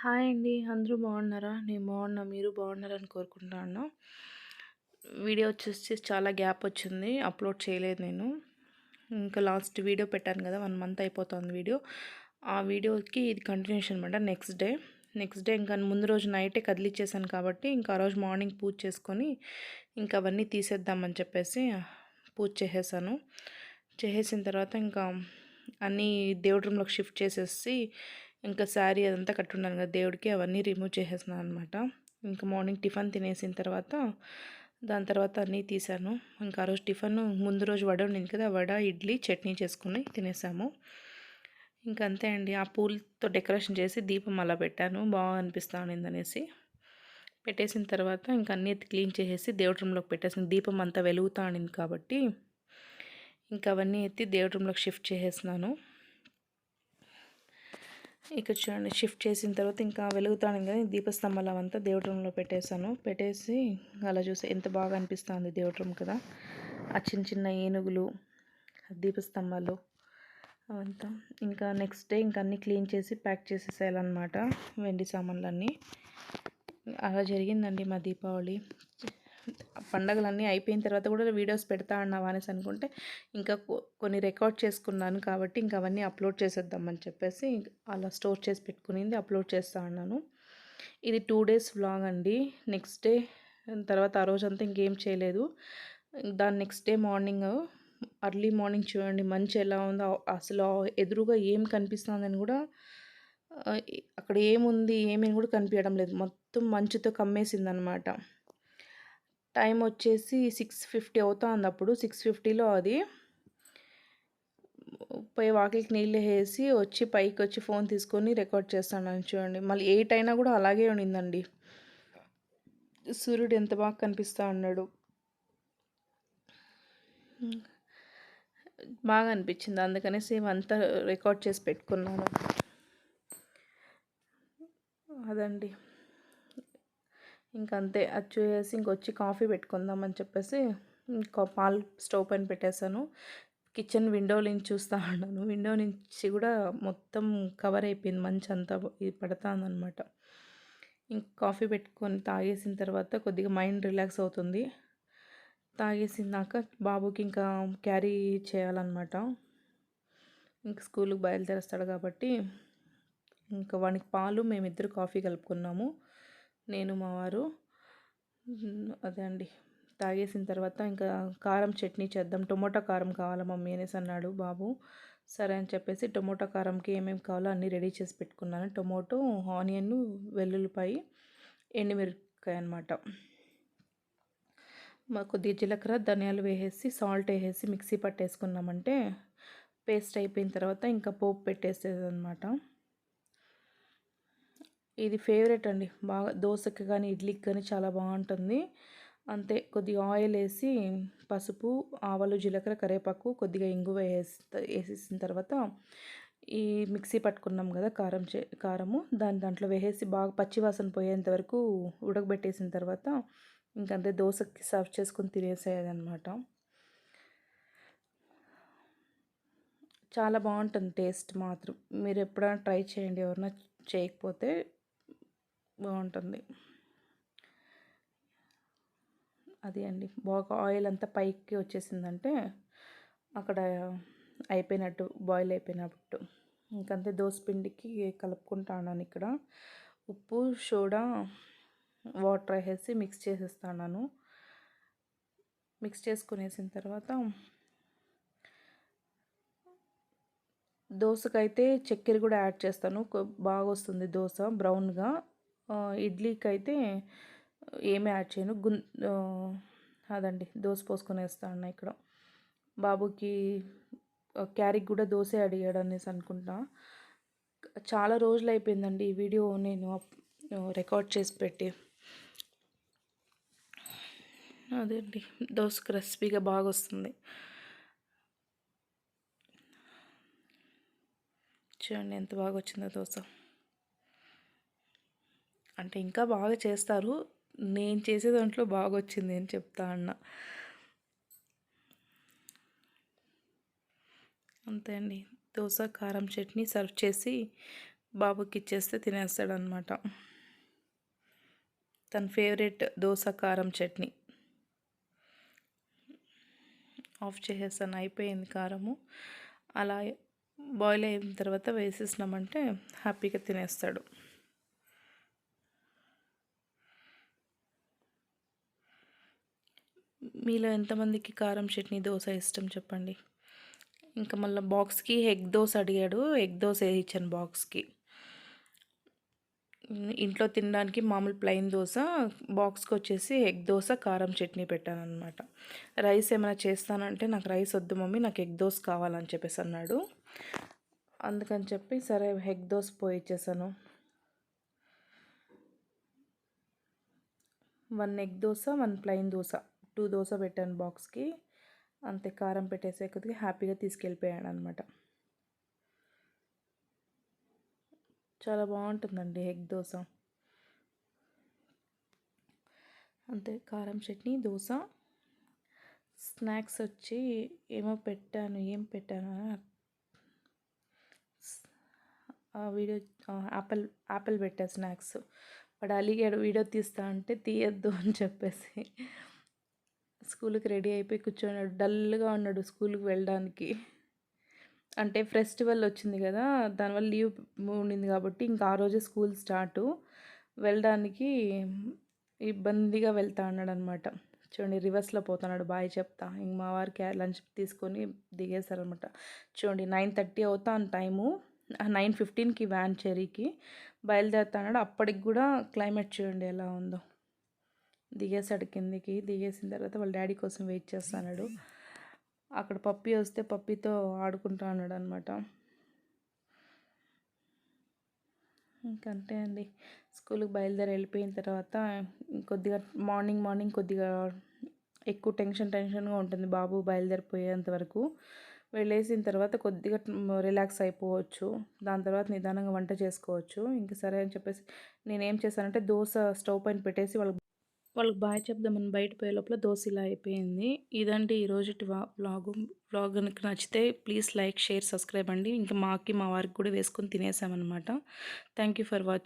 Hi అండి. అందరూ బాగున్నారా? నేను బాగున్నా. మీరు బాగున్నారని కోరుకుంటున్నాను. వీడియో వచ్చేసి చాలా గ్యాప్ వచ్చింది. అప్లోడ్ చేయలేదు నేను. ఇంకా లాస్ట్ వీడియో పెట్టాను కదా, 1 మంత్ అయిపోతుంది వీడియో. ఆ వీడియోకి ఇది కంటిన్యూషన్ అనమాట. నెక్స్ట్ డే ఇంకా ముందు రోజు నైటే కదిలిచ్చేసాను కాబట్టి ఇంకా ఆ రోజు మార్నింగ్ పూజ చేసుకొని ఇంకా అవన్నీ తీసేద్దామని చెప్పేసి పూజ చేసేసాను. చేసేసిన తర్వాత ఇంకా అన్నీ దేవుడి రూమ్లోకి షిఫ్ట్ చేసేసి ఇంకా శారీ అదంతా కట్టున్నాను కదా దేవుడికి, అవన్నీ రిమూవ్ చేసేసినాను అనమాట. ఇంకా మార్నింగ్ టిఫిన్ తినేసిన తర్వాత దాని తర్వాత అన్నీ తీసాను. ఇంకా ఆ రోజు టిఫిన్ ముందు రోజు వడ ఉండింది కదా, వడ ఇడ్లీ చట్నీ చేసుకుని తినేసాము. ఇంకా అంతే అండి. ఆ పూలతో డెకరేషన్ చేసి దీపం అలా పెట్టాను, బాగా అనిపిస్తా అనేసి పెట్టేసిన తర్వాత ఇంకా అన్నీ క్లీన్ చేసేసి దేవుడి రూమ్లోకి పెట్టేసిన దీపం అంతా వెలుగుతా అనింది కాబట్టి ఇంకా అవన్నీ ఎత్తి దేవుడి రూమ్లోకి షిఫ్ట్ చేసేసినాను. ఇక్కడ చూడండి, షిఫ్ట్ చేసిన తర్వాత ఇంకా వెలుగుతాను కదా, దీపస్తంభాలు అవంతా దేవుడి రూమ్లో పెట్టేశాను. పెట్టేసి అలా చూసి ఎంత బాగా అనిపిస్తుంది దేవుడి రూమ్ కదా. ఆ చిన్న చిన్న ఏనుగులు, దీపస్తంభాలు అవంతా. ఇంకా నెక్స్ట్ డే ఇంకా అన్నీ క్లీన్ చేసి ప్యాక్ చేసేసేయాలన్నమాట, వెండి సామాన్లన్నీ. అలా జరిగిందండి మా దీపావళి. పండగలన్నీ అయిపోయిన తర్వాత కూడా వీడియోస్ పెడతా అన్నావా అనేసి అనుకుంటే ఇంకా కొన్ని రికార్డ్ చేసుకున్నాను కాబట్టి ఇంకా అవన్నీ అప్లోడ్ చేసేద్దామని చెప్పేసి అలా స్టోర్ చేసి పెట్టుకునింది అప్లోడ్ చేస్తా అన్నాను. ఇది 2 డేస్ వ్లాగ్ అండి. నెక్స్ట్ డే తర్వాత ఆ రోజంతా ఇంకేం చేయలేదు. దాని next day morning, early morning చూడండి మంచు ఎలా ఉందో. అసలు ఎదురుగా ఏం కనిపిస్తుందని కూడా అక్కడ ఏముంది ఏమని కూడా కనిపించడం లేదు, మొత్తం మంచుతో కమ్మేసిందనమాట. టైం వచ్చేసి 6:50 అవుతుంది. అప్పుడు 6:50లో అది పోయి వాకిలికి నీళ్ళు వేసి వచ్చి పైకి వచ్చి ఫోన్ తీసుకొని రికార్డ్ చేస్తాను చూడండి. మళ్ళీ 8 అయినా కూడా అలాగే ఉండిందండి. సూర్యుడు ఎంత బాగా కనిపిస్తూ ఉన్నాడు, బాగా అనిపించింది. అందుకనేసి ఇవంతా రికార్డ్ చేసి పెట్టుకున్నాను. అదండి. ఇంకంతే. అది చూసేసి ఇంకొచ్చి కాఫీ పెట్టుకుందామని చెప్పేసి ఇంకా పాలు స్టవ్ పైన పెట్టేశాను. కిచెన్ విండో నుంచి చూస్తూ ఉన్నాను. విండో నుంచి కూడా మొత్తం కవర్ అయిపోయింది, మంచు అంతా ఇది పడుతుందన్నమాట. ఇంక కాఫీ పెట్టుకొని తాగేసిన తర్వాత కొద్దిగా మైండ్ రిలాక్స్ అవుతుంది. తాగేసినాక బాబుకి ఇంకా క్యారీ చేయాలన్నమాట. ఇంక స్కూల్కి బయలుదేరేస్తాడు కాబట్టి ఇంకా వానికి పాలు, మేమిద్దరు కాఫీ కలుపుకున్నాము, నేను మా వారు. అదే అండి. తాగేసిన తర్వాత ఇంకా కారం చట్నీ చేద్దాం, టొమాటో కారం కావాలా మమ్మీ అనేసి అన్నాడు బాబు. సరే అని చెప్పేసి టొమాటో కారంకి ఏమేమి కావాలో అన్నీ రెడీ చేసి పెట్టుకున్నాను. టొమాటో, ఆనియన్, వెల్లుల్లిపాయ, ఎండుమిరపకాయ అనమాట. కొద్దిగా జీలకర్ర, ధనియాలు వేసేసి సాల్ట్ వేసేసి మిక్సీ పట్టేసుకున్నామంటే పేస్ట్ అయిపోయిన తర్వాత ఇంకా పోపు పెట్టేసేది అనమాట. ఇది ఫేవరెట్ అండి, బాగా దోశకి కానీ ఇడ్లీకి కానీ చాలా బాగుంటుంది. అంతే, కొద్దిగా ఆయిల్ వేసి పసుపు, ఆవాలు, జీలకర్ర, కరివేపాకు, కొద్దిగా ఇంగువ వేసేసిన తర్వాత ఈ మిక్సీ పట్టుకున్నాం కదా కారము దాంట్లో వేసేసి బాగా పచ్చివాసన పోయేంత వరకు ఉడకబెట్టేసిన తర్వాత ఇంకంతే దోశకి సర్వ్ చేసుకొని తినేసేదనమాట. చాలా బాగుంటుంది టేస్ట్ మాత్రం. మీరు ఎప్పుడైనా ట్రై చేయండి, ఎవరైనా చేయకపోతే బాగుంటుంది. అది అండి, బాగా ఆయిల్ అంతా పైకి వచ్చేసిందంటే అక్కడ అయిపోయినట్టు, బాయిల్ అయిపోయినట్టు. ఇంకంతే దోసపిండికి కలుపుకుంటాను. ఇక్కడ ఉప్పు, సోడా, వాటర్ వేసి మిక్స్ చేసేస్తాను. మిక్స్ చేసుకునేసిన తర్వాత దోశకైతే చక్కెర కూడా యాడ్ చేస్తాను, బాగా వస్తుంది దోశ బ్రౌన్గా. ఇడ్లీకి అయితే ఏమీ యాడ్ చేయను. అదండి, దోశ పోసుకొని వేస్తాను ఇక్కడ. బాబుకి క్యారీకి కూడా దోశ అడిగాడు అనేసి అనుకుంటా. చాలా రోజులు అయిపోయిందండి ఈ వీడియో నేను రికార్డ్ చేసి పెట్టి. అదే అండి, దోశ క్రిస్పీగా బాగా వస్తుంది. చూడండి ఎంత బాగా వచ్చిందో దోశ. అంటే ఇంకా బాగా చేస్తారు, నేను చేసే దాంట్లో బాగా వచ్చింది అని చెప్తా అన్న. అంతే అండి, దోశ కారం చట్నీ సర్వ్ చేసి బాబుకి ఇచ్చేస్తే తినేస్తాడనమాట. తన ఫేవరెట్ దోస కారం చట్నీ. ఆఫ్ చేసేసాను, అయిపోయింది కారము. అలా బాయిల్ అయిన తర్వాత వేసేసినామంటే హ్యాపీగా తినేస్తాడు. మీలో ఎంతమందికి కారం చట్నీ దోశ ఇష్టం చెప్పండి. ఇంకా మళ్ళీ బాక్స్కి ఎగ్ దోశ అడిగాడు, ఎగ్ దోశ వేయించాను బాక్స్కి. ఇంట్లో తినడానికి మామూలు ప్లెయిన్ దోశ, బాక్స్కి వచ్చేసి ఎగ్ దోశ కారం చట్నీ పెట్టాను అనమాట. రైస్ ఏమైనా చేస్తానంటే నాకు రైస్ వద్దు మమ్మీ, నాకు ఎగ్ దోశ కావాలని చెప్పేసి అన్నాడు. అందుకని చెప్పి సరే ఎగ్ దోశ పోయిచ్చేసాను. 1 ఎగ్ దోశ, 1 ప్లెయిన్ దోశ, 2 దోశ పెట్టాను బాక్స్కి. అంతే, కారం పెట్టేసే కొద్దిగా హ్యాపీగా తీసుకెళ్ళిపోయాడు అనమాట. చాలా బాగుంటుందండి ఎగ్ దోశ. అంతే, కారం చట్నీ దోశ. స్నాక్స్ వచ్చి ఏం పెట్టాను వీడియో యాపిల్ పెట్టా స్నాక్స్. వాడు అలిగాడు వీడియో తీస్తా అంటే తీయద్దు అని చెప్పేసి. స్కూల్కి రెడీ అయిపోయి కూర్చోన్నాడు, డల్గా ఉన్నాడు స్కూల్కి వెళ్ళడానికి. అంటే ఫెస్టివల్ వచ్చింది కదా, దానివల్ల లీవ్ ఉండింది కాబట్టి ఇంకా ఆ రోజే స్కూల్ స్టార్టు. వెళ్ళడానికి ఇబ్బందిగా వెళ్తా అన్నాడు అనమాట. చూడండి రివర్స్లో పోతున్నాడు, బాయ్ చెప్తా. ఇంక మా వారికి లంచ్ తీసుకొని దిగేశారనమాట. చూడండి 9:30 అవుతాను టైము, 9:15కి వ్యాన్ చెరీకి బయలుదేరుతా అన్నాడు. అప్పటికి కూడా క్లైమేట్ చూడండి ఎలా ఉందో. దిగేసాడు కిందికి, దిగేసిన తర్వాత వాళ్ళ డాడీ కోసం వెయిట్ చేస్తున్నాడు. అక్కడ పప్పి వస్తే పప్పితో ఆడుకుంటా అన్నాడు అనమాట. ఇంకంతే అండి. స్కూల్కి బయలుదేరి వెళ్ళిపోయిన తర్వాత కొద్దిగా మార్నింగ్ కొద్దిగా ఎక్కువ టెన్షన్గా ఉంటుంది బాబు బయలుదేరిపోయేంత వరకు. వెళ్ళేసిన తర్వాత కొద్దిగా రిలాక్స్ అయిపోవచ్చు. దాని తర్వాత నిదానంగా వంట చేసుకోవచ్చు. ఇంక సరే అని చెప్పేసి నేనేం చేశానంటే దోశ స్టవ్ పైన పెట్టేసి వాళ్ళకి బాయ్ చెప్దామని బయట పోయే లోపల దోశ ఇలా అయిపోయింది. ఇదండి ఈరోజుటి వ్లాగ్ కనుక నచ్చితే ప్లీజ్ లైక్, షేర్, సబ్స్క్రైబ్ అండి. ఇంకా మా వారికి కూడా వేసుకొని తినేసామన్నమాట. Thank you for watching.